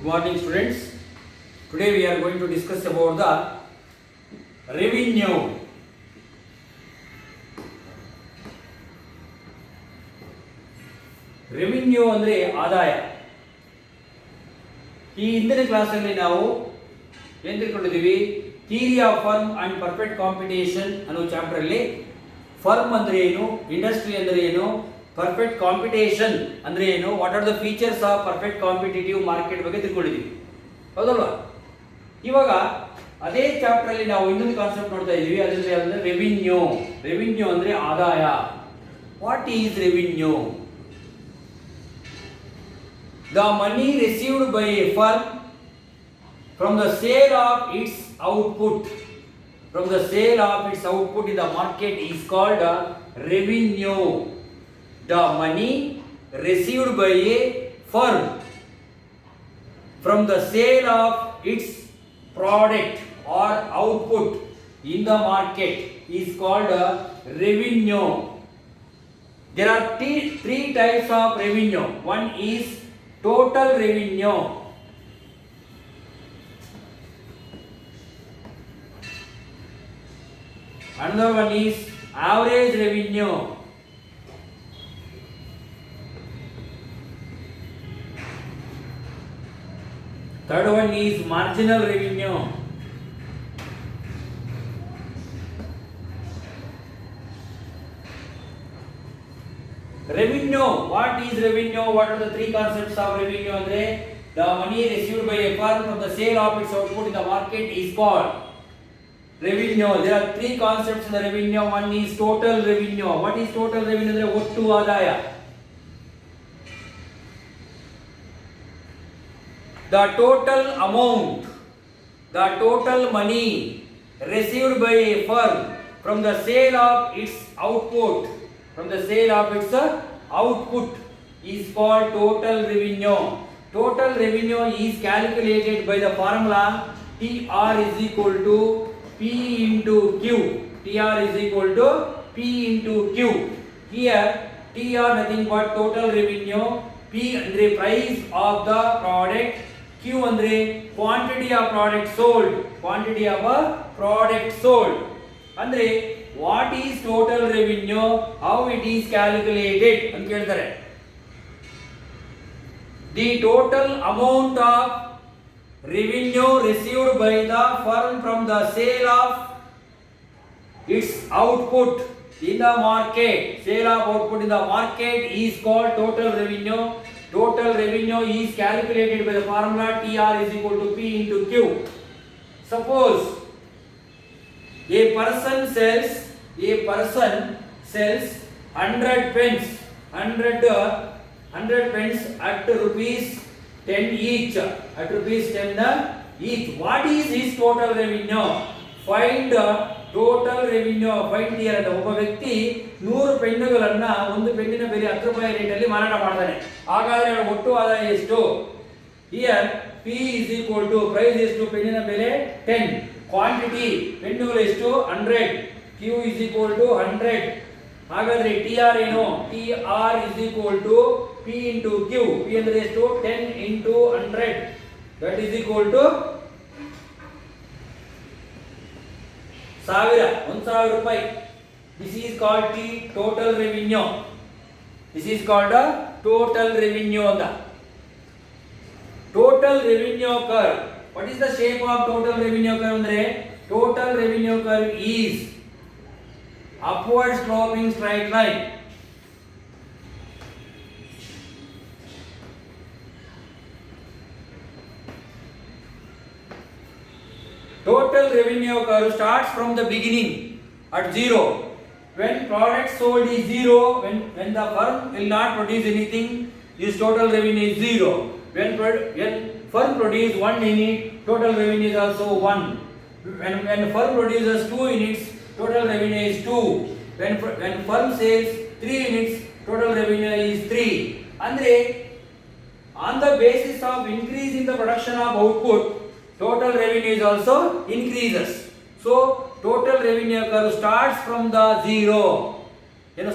morning, students. Today we are going to discuss about the revenue. Revenue ಅಂದರೆ ಆದಾಯ. ಈ ಹಿಂದಿನ ಕ್ಲಾಸಲ್ಲಿ ನಾವು ಏನು ತಿಳ್ಕೊಂಡಿದ್ದೀವಿ? Theory of firm and perfect competition ಅನ್ನೋ ಚಾಪ್ಟರ್ ಅಲ್ಲಿ ಫರ್ಮ್ ಅಂದ್ರೆ ಏನು, ಇಂಡಸ್ಟ್ರಿ ಅಂದ್ರೆ ಏನು, ಪರ್ಫೆಕ್ಟ್ ಕಾಂಪಿಟೇಷನ್ ಅಂದ್ರೆ ಏನು, what are the features of perfect competitive market ಬಗ್ಗೆ ತಿಳ್ಕೊಂಡಿದ್ದೀವಿ, ಹೌದಲ್ವಾ? ಇವಾಗ ಅದೇ ಚಾಪ್ಟರ್ ಅಲ್ಲಿ ನಾವು ಇನ್ನೊಂದು ಕಾನ್ಸೆಪ್ಟ್ ನೋಡ್ತಾ ಇದ್ದೀವಿ, ಅದರಲ್ಲಿ ರೆವಿನ್ಯೂ. ರೆವಿನ್ಯೂ ಅಂದ್ರೆ ಆದಾಯ. What is revenue? The money received by a firm from the sale of its output, from the sale of its output in the market is called revenue. The money received by a firm from the sale of its product or output in the market is called revenue. There are three types of revenue. One is total revenue. Another one is average revenue. Third one is marginal revenue. Revenue. What is revenue? What are the three concepts of revenue? Andre, the money received by a firm from the sale of its output in the market is called revenue. There are three concepts in the revenue. One is total revenue. What is total revenue? Andre, ಒಟ್ಟು ಆದಾಯ. The total amount, the total money received by a firm from the sale of its output, from the sale of its output is called total revenue. Total revenue is calculated by the formula TR is equal to P into Q. TR is equal to P into Q. Here TR nothing but total revenue. P andre price of the product. Q andre quantity of product sold. Quantity of a product sold. Andre what is total revenue, how it is calculated ಅಂತ ಕೇಳ್ತಾರೆ. The total amount of revenue received by the firm from the sale of its output in the market, sale of output in the market is called total revenue. Total revenue is calculated by the formula TR is equal to P into Q. Suppose a person sells 100 pens, 100 pens at rupees 10 each, at rupees 10 each. What is his total revenue? Find total revenue. Find here. ಒಬ್ಬ ವ್ಯಕ್ತಿ 100 ಪೆನ್ನುಗಳನ್ನು ಒಂದು ಪೆನ್ನಿನ ಬೆಲೆ 10 ರೂಪಾಯಿ ರೇಟಲ್ಲಿ ಮಾರಾಟ ಮಾಡ್ತಾನೆ. ಹಾಗಾದ್ರೆ ಒಟ್ಟು ಆದಾಯ ಎಷ್ಟು? Here P is equal to price ಎಷ್ಟು? ಪೆನ್ನಿನ ಬೆಲೆ 10. ಕ್ವಾಂಟಿಟಿ ಪೆನ್ನುಗಳು ಎಷ್ಟು? 100. Q is equal to 100. ಹಾಗಾದ್ರೆ TR ಏನು? TR is equal to P into Q. P ಅಂದ್ರೆ ಎಷ್ಟು? 10 into 100. That is equal to 1000 ರೂಪಾಯಿ. This is called the total revenue. This is called a total revenue ಅಂತ. Total revenue curve. What is the shape of total revenue curve? ಅಂದ್ರೆ total revenue curve is upward sloping straight line. Total revenue curve starts from the beginning at 0. When product sold is 0, when the firm will not produce anything, this total revenue is 0. When firm produce 1 unit, total revenue is also 1. When firm produces 2 units, total revenue is 2. When firm sells 3 units, total revenue is 3. Andre on the basis of increase in the production of output, total revenue is also increases. So total revenue curve starts from the 0.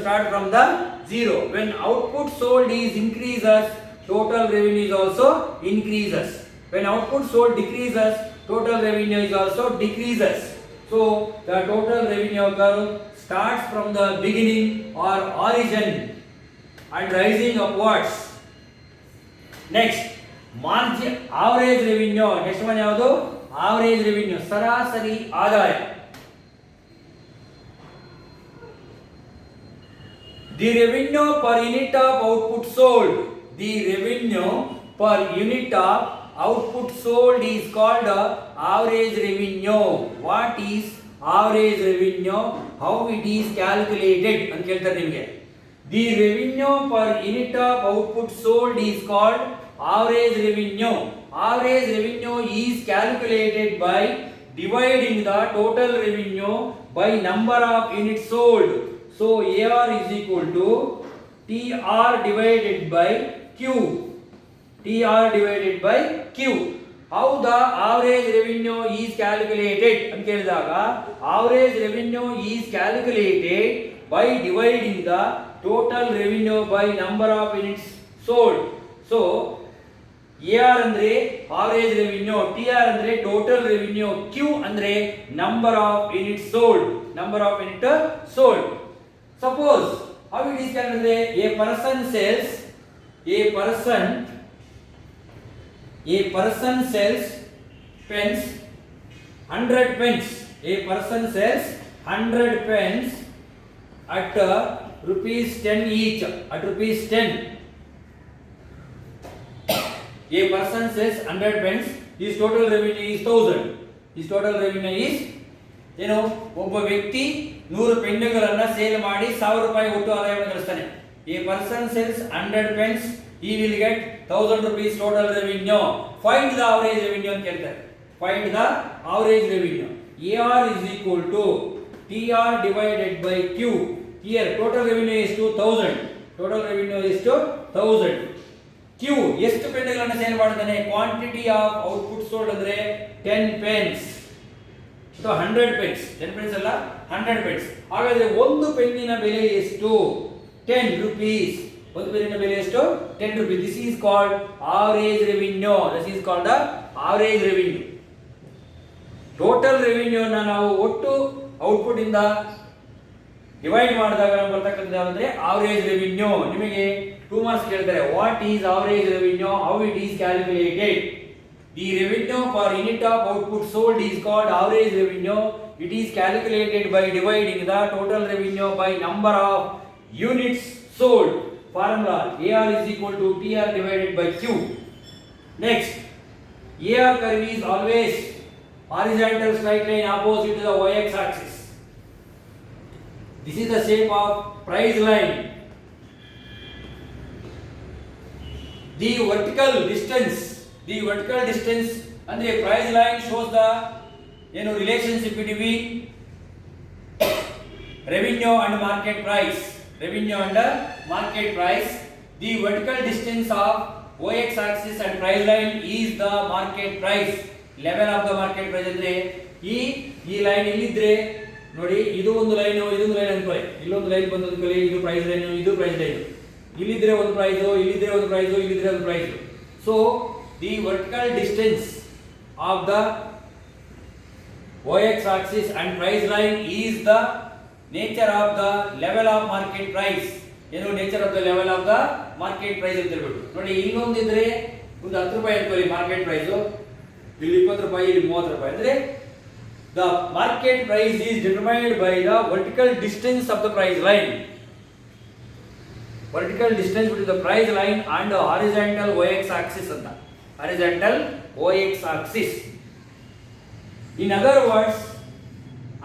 Start from the 0. When output sold is increases, total revenue is also increases. When output sold decreases, total revenue is also decreases. So the total revenue curve starts from the beginning or origin and rising upwards. Next, margin average revenue. Next one ಯಾವುದು? Average revenue. ಸರಾಸರಿ ಆದಾಯ. The revenue per unit of output sold. The revenue per unit of output sold is called average revenue. What is average revenue? How it is calculated? ಅಂತ ಕೇಳ್ತಾರೆ ನಿಮಗೆ. The revenue per unit of output sold is called average revenue. Average revenue is calculated by dividing the total revenue by number of units sold. So AR is equal to TR divided by Q. TR divided by Q. How the average revenue is calculated? ಅಂತ ಕೇಳಿದಾಗ average revenue is calculated by dividing the total revenue by number of units sold. So AR ಅಂದ್ರೆ average revenue, TR ಅಂದ್ರೆ total revenue, Q ಅಂದ್ರೆ number of units sold. Number of units sold. Suppose how it is calculated? A person sells pens 100 pens. A person sells 100 pens at rupees 10 each. At rupees 10. A person sells 100 pens. His total revenue is 1000. His total revenue is ಏನು ಒಬ್ಬ ವ್ಯಕ್ತಿ 100 ಪೆನ್ನುಗಳನ್ನು sale ಮಾಡಿ 1000 ರೂಪಾಯಿ ಒಟ್ಟು ಆದಾಯವನ್ನು ಗಳಿಸ್ತಾನೆ. A person sells 100 pens, he will get 1000 rupees total revenue. Find the average revenue ಅಂತ ಹೇಳ್ತಾರೆ. Find the average revenue. AR is equal to TR divided by Q. Here total revenue is 1000. Total revenue is 1000. Q ಎಷ್ಟು ಪೆನ್ನುಗಳನ್ನು sale ಮಾಡ್ತಾನೆ? Quantity of output sold ಅಂದ್ರೆ 10 pens. So 100 pens. 10 pens ಅಲ್ಲ 100 pens. ಹಾಗಾದ್ರೆ ಒಂದು ಪೆನ್ನಿನ ಬೆಲೆ ಎಷ್ಟು? 10 rupees. ಒಂದು ಪೆನ್ನಿನ ಬೆಲೆ ಎಷ್ಟು? 10 rupees. This is called average revenue. This is called the average revenue. Total revenue ನ ನಾವು ಒಟ್ಟು ಔಟ್ಪುಟ್ ಇಂದ ಡಿವೈಡ್ ಮಾಡಿದಾಗ ನಮಗೆ ಬರ್ತಕ್ಕಂಥದ್ದು ಯಾವಂದ್ರೆ average revenue. ನಿಮಗೆ 2 ಮಾರ್ಕ್ಸ್ ಕೇಳ್ತಾರೆ. What is average revenue? How it is calculated? The revenue per unit of output sold is called average revenue. It is calculated by dividing the total revenue by number of units sold. Formula AR is equal to TR divided by Q. Next, AR curve is always horizontal straight line opposite to the y-x axis. This is the shape of price line. The vertical distance ಅಂದ್ರೆ price line shows the relationship between revenue and market price. The vertical distance of y-x axis and price line is the market price. Level of the market price ಅಂದ್ರೆ ಈ line ಇಲ್ಲಿದ್ರೆ ನೋಡಿ, ಇದು ಒಂದು line ಇದೊಂದು line ಅನ್ಕೊಳ್ಳಿ. ಇಲ್ಲೊಂದು line ಬಂದು ಅನ್ಕೊಳ್ಳಿ, ಇದು ಪ್ರೈಸ್ ಲೈನ್, ಇದು ಪ್ರೈಸ್ ಲೈನ್. ಇಲ್ಲಿದ್ರೆ ಒಂದು ಪ್ರೈಸ್, ಇಲ್ಲಿದ್ರೆ ಒಂದು ಪ್ರೈಸ್, ಇಲ್ಲಿದ್ರೆ ಒಂದು price. So the vertical distance of the y-x axis and price line is the nature of the level of market price. nature of the level of the market price ಅಂತ ಹೇಳ್ಬಿಟ್ಟು ನೋಡಿ. ಇನ್ನೊಂದಿದ್ರೆ ಒಂದು 10 ರೂಪಾಯಿ ಅನ್ಕೊಳ್ಳಿ ಮಾರ್ಕೆಟ್ ಪ್ರೈಸ್, ಇಲ್ಲಿ 20 ರೂಪಾಯಿ, ಇಲ್ಲಿ 30 ರೂಪಾಯಿ. ಅಂದ್ರೆ the market price is determined by the vertical distance of the price line. Vertical distance between the price line and the horizontal y-x axis ಅಂತ. Horizontal y-x axis. In other words,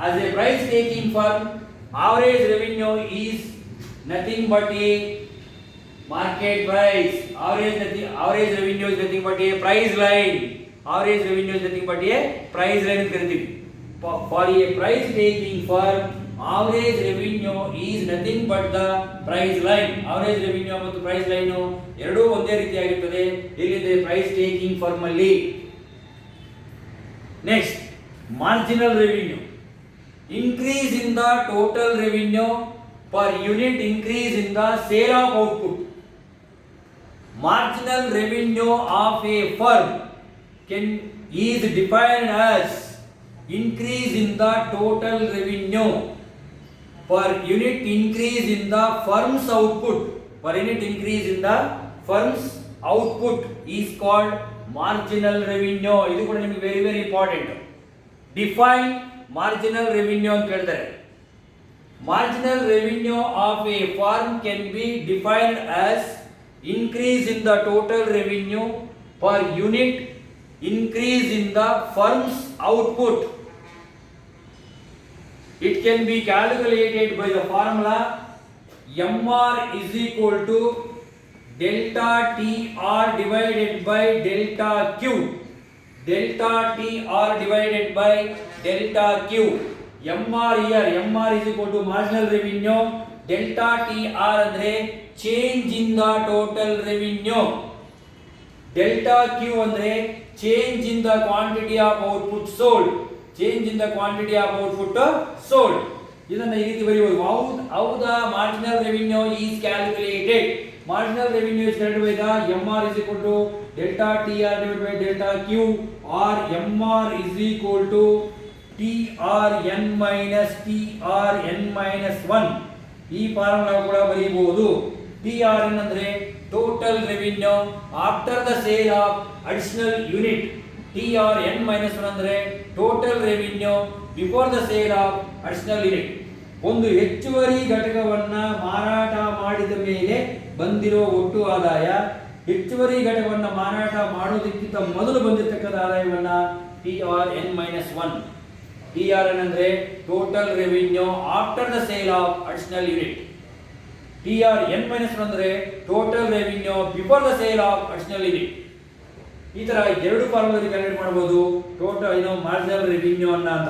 as a price taking firm, average revenue is nothing but a market price. Average revenue is nothing but a price line. Average revenue is nothing but a price line ಅಂತ ಕರೀತೀವಿ. For a price taking firm, average revenue is nothing but the price line. Average revenue ಮತ್ತು price line ಎರಡೂ ಒಂದೇ ರೀತಿಯಾಗಿರುತ್ತದೆ ಎಲ್ಲಿದೆ? price taking firm ಅಲ್ಲಿ. Next, marginal revenue. Increase in the total revenue per unit increase in the sale of output. Marginal revenue of a firm is defined as increase in the total revenue per unit increase in the firm's output. Per unit increase in the firm's output is called marginal revenue. ಇದು ಕೂಡ ನಿಮಗೆ very very important. Define marginal revenue ಅಂತ ಹೇಳ್ತಾರೆ. Marginal revenue of a firm can be defined as increase in the total revenue per unit increase in the firm's output. It can be calculated by the formula MR is equal to delta TR divided by delta Q. Delta TR divided by delta Q. MR here, MR is equal to marginal revenue. Delta TR andre change in the total revenue. Delta Q andre change in the quantity of output sold. Change in the quantity of output sold. ಇದನ್ನು ಈ ರೀತಿ ಬರೆಯಬಹುದು. How the marginal revenue is calculated? Marginal revenue is calculated by the MR is equal to delta TR divided by delta Q, or MR is equal to TRN minus TRN minus 1. ಈ formula ಕೂಡ ಬರೆಯಬಹುದು. TRN ಅಂದ್ರೆ total revenue after the sale of additional unit. TRN minus 1 ಅಂದ್ರೆ total revenue before the sale of additional unit. ಒಂದು ಹೆಚ್ಚುವರಿ ಘಟಕವನ್ನ ಮಾರಾಟ ಮಾಡಿದ ಮೇಲೆ ಬಂದಿರೋ ಒಟ್ಟು ಆದಾಯ, ಹೆಚ್ಚುವರಿ ಘಟಕವನ್ನ ಮಾರಾಟ ಮಾಡೋದಕ್ಕಿಂತ ಮೊದಲು ಬಂದಿರತಕ್ಕಂಥ ಆದಾಯವನ್ನ TRN minus 1. TRN ಅಂದ್ರೆ total revenue after the sale of additional unit. TRN minus 1 ಅಂದ್ರೆ total revenue before the sale of additional unit. ಈ ತರ ಎರಡು ಫಾರ್ಮುಲಾದಲ್ಲಿ ಕ್ಯಾಲ್ಕುಲೇಟ್ ಮಾಡಬಹುದು ಟೋಟಲ್ ಮಾರ್ಜಿನಲ್ ರೆವಿನ್ಯೂ ಅನ್ನ ಅಂತ.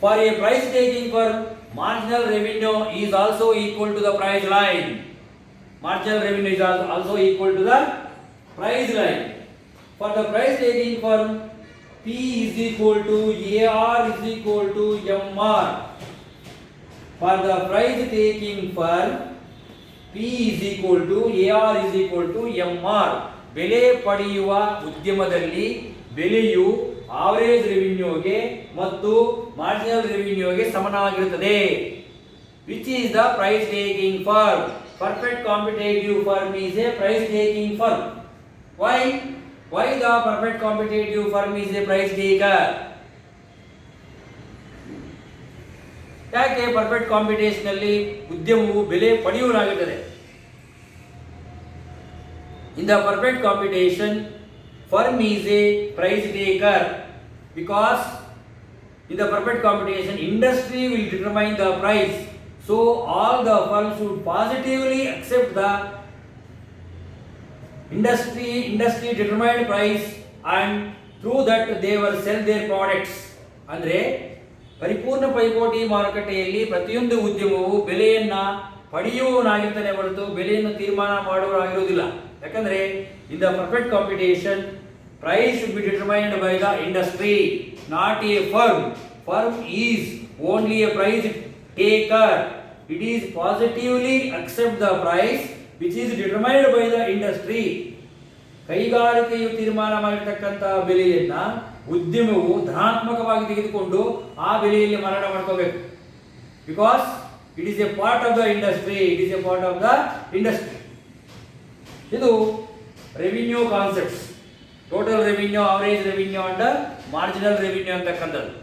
For a price taking firm, marginal revenue is also equal to the price line. Marginal revenue is also equal to the price line. For the price taking firm, P is equal to AR is equal to MR. For the price taking firm, P is equal to AR is equal to MR. ಬೆಲೆ ಪಡೆಯುವ ಉದ್ಯಮದಲ್ಲಿ ಬೆಲೆಯು average ರೆವಿನ್ಯೂಗೆ ಮತ್ತು marginal ರೆವಿನ್ಯೂಗೆ ಸಮನಾಗಿರುತ್ತದೆ. Which is the price taking firm? Perfect competitive firm is a price taking firm. Why the perfect competitive firm is a price taker? ಯಾಕೆ perfect competition ಅಲ್ಲಿ ಉದ್ಯಮವು ಬೆಲೆ ಪಡೆಯುವನಾಗುತ್ತದೆ? In the perfect competition, firm is a price taker because in the perfect competition, industry will determine the price. So all the firms should positively accept the industry determined price, and through that they will sell their products. ಅಂದ್ರೆ ಪರಿಪೂರ್ಣ ಪೈಪೋಟಿ ಮಾರುಕಟ್ಟೆಯಲ್ಲಿ ಪ್ರತಿಯೊಂದು ಉದ್ಯಮವು ಬೆಲೆಯನ್ನ ಪಡೆಯುವನಾಗಿರ್ತಾನೆ ಹೊರತು ಬೆಲೆಯನ್ನು ತೀರ್ಮಾನ ಮಾಡುವನಾಗಿರುವುದಿಲ್ಲ. ಯಾಕಂದ್ರೆ in the perfect competition price should be determined by the industry, not a firm. Firm is only a price taker. It is positively accept the price which is determined by the industry. ಕೈಗಾರಿಕೆಯು ತೀರ್ಮಾನ ಮಾಡಿರ್ತಕ್ಕಂಥ ಬೆಲೆಯನ್ನ ಉದ್ಯಮವು ಧನಾತ್ಮಕವಾಗಿ ತೆಗೆದುಕೊಂಡು ಆ ಬೆಲೆಯಲ್ಲಿ ಮಾರಾಟ ಮಾಡ್ಕೋಬೇಕು. Because it is a part of the industry. It is a part of the industry. ಇದು revenue concepts. Total revenue, average revenue and marginal revenue ಅಂತಕ್ಕಂಥದ್ದು.